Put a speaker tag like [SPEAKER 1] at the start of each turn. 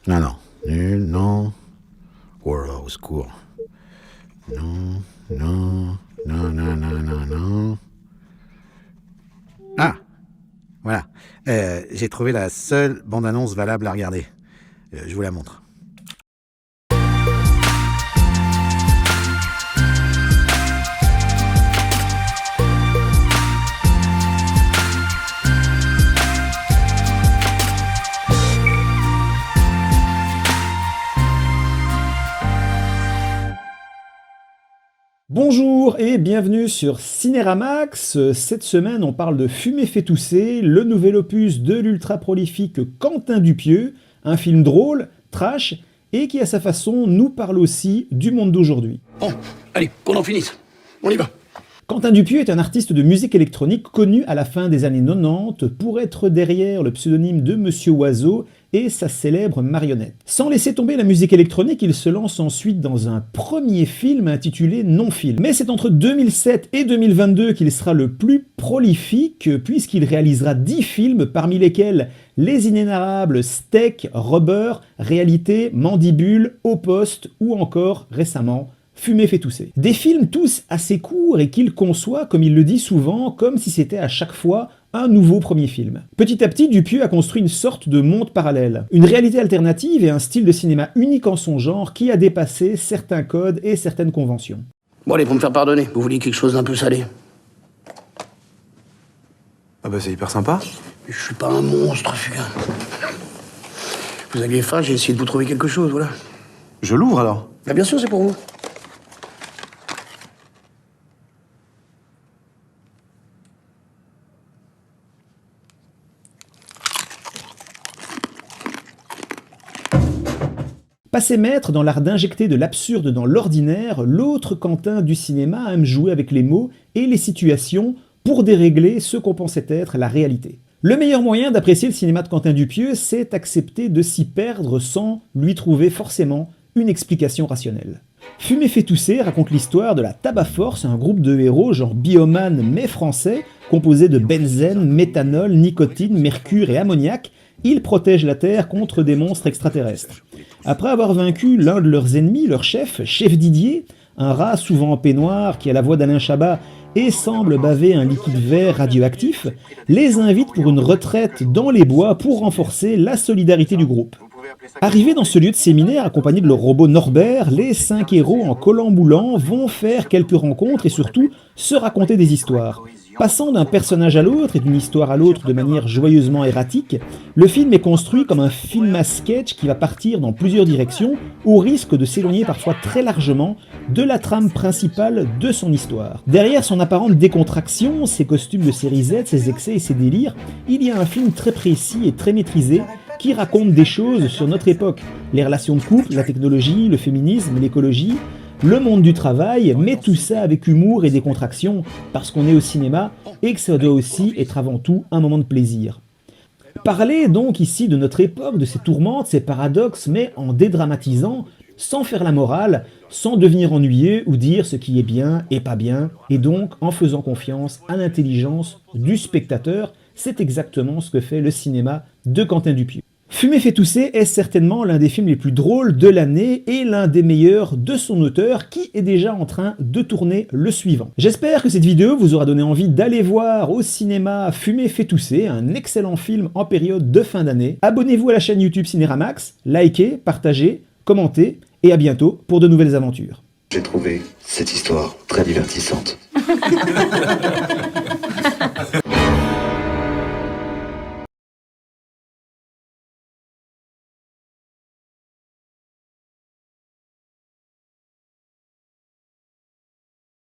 [SPEAKER 1] Non, non. Nul, non. Oh là, au secours. Non, non, non, non, non, non, non. Ah, voilà. J'ai trouvé la seule bande-annonce valable à regarder. Je vous la montre.
[SPEAKER 2] Bonjour et bienvenue sur Cinéramax. Cette semaine, on parle de Fumer fait tousser, le nouvel opus de l'ultra-prolifique Quentin Dupieux, un film drôle, trash, et qui à sa façon nous parle aussi du monde d'aujourd'hui.
[SPEAKER 3] Bon, allez, qu'on en finisse. On y va.
[SPEAKER 2] Quentin Dupieux est un artiste de musique électronique connu à la fin des années 90 pour être derrière le pseudonyme de Monsieur Oiseau et sa célèbre marionnette. Sans laisser tomber la musique électronique, il se lance ensuite dans un premier film intitulé Non-Film. Mais c'est entre 2007 et 2022 qu'il sera le plus prolifique puisqu'il réalisera 10 films parmi lesquels Les Inénarrables, Steak, Rubber, Réalité, Mandibule, Au Poste ou encore récemment Fumer fait tousser. Des films tous assez courts et qu'il conçoit, comme il le dit souvent, comme si c'était à chaque fois un nouveau premier film. Petit à petit, Dupieux a construit une sorte de monde parallèle, une réalité alternative et un style de cinéma unique en son genre qui a dépassé certains codes et certaines conventions.
[SPEAKER 3] Bon, allez, pour me faire pardonner, vous vouliez quelque chose d'un peu salé?
[SPEAKER 4] Ah bah c'est hyper sympa.
[SPEAKER 3] Je suis pas un monstre, fugain. Vous aviez faim, j'ai essayé de vous trouver quelque chose, voilà.
[SPEAKER 4] Je l'ouvre alors.
[SPEAKER 3] Ah, bien sûr, c'est pour vous.
[SPEAKER 2] Passé maître dans l'art d'injecter de l'absurde dans l'ordinaire, l'autre Quentin du cinéma aime jouer avec les mots et les situations pour dérégler ce qu'on pensait être la réalité. Le meilleur moyen d'apprécier le cinéma de Quentin Dupieux, c'est accepter de s'y perdre sans lui trouver forcément une explication rationnelle. Fumer fait tousser raconte l'histoire de la Tabac Force, un groupe de héros genre biomane mais français, composé de benzène, méthanol, nicotine, mercure et ammoniac. Ils protègent la Terre contre des monstres extraterrestres. Après avoir vaincu l'un de leurs ennemis, leur chef Didier, un rat souvent en peignoir qui a la voix d'Alain Chabat et semble baver un liquide vert radioactif, les invitent pour une retraite dans les bois pour renforcer la solidarité du groupe. Arrivés dans ce lieu de séminaire, accompagnés de leur robot Norbert, les 5 héros en collant moulant vont faire quelques rencontres et surtout se raconter des histoires. Passant d'un personnage à l'autre et d'une histoire à l'autre de manière joyeusement erratique, le film est construit comme un film à sketch qui va partir dans plusieurs directions au risque de s'éloigner parfois très largement de la trame principale de son histoire. Derrière son apparente décontraction, ses costumes de série Z, ses excès et ses délires, il y a un film très précis et très maîtrisé qui raconte des choses sur notre époque, les relations de couple, la technologie, le féminisme, l'écologie, le monde du travail, mais tout ça avec humour et décontraction, parce qu'on est au cinéma et que ça doit aussi être avant tout un moment de plaisir. Parler donc ici de notre époque, de ses tourmentes, ses paradoxes, mais en dédramatisant, sans faire la morale, sans devenir ennuyeux ou dire ce qui est bien et pas bien, et donc en faisant confiance à l'intelligence du spectateur, c'est exactement ce que fait le cinéma de Quentin Dupieux. Fumer fait tousser est certainement l'un des films les plus drôles de l'année et l'un des meilleurs de son auteur qui est déjà en train de tourner le suivant. J'espère que cette vidéo vous aura donné envie d'aller voir au cinéma Fumer fait tousser, un excellent film en période de fin d'année. Abonnez-vous à la chaîne YouTube Cinéramax, likez, partagez, commentez et à bientôt pour de nouvelles aventures.
[SPEAKER 5] J'ai trouvé cette histoire très divertissante.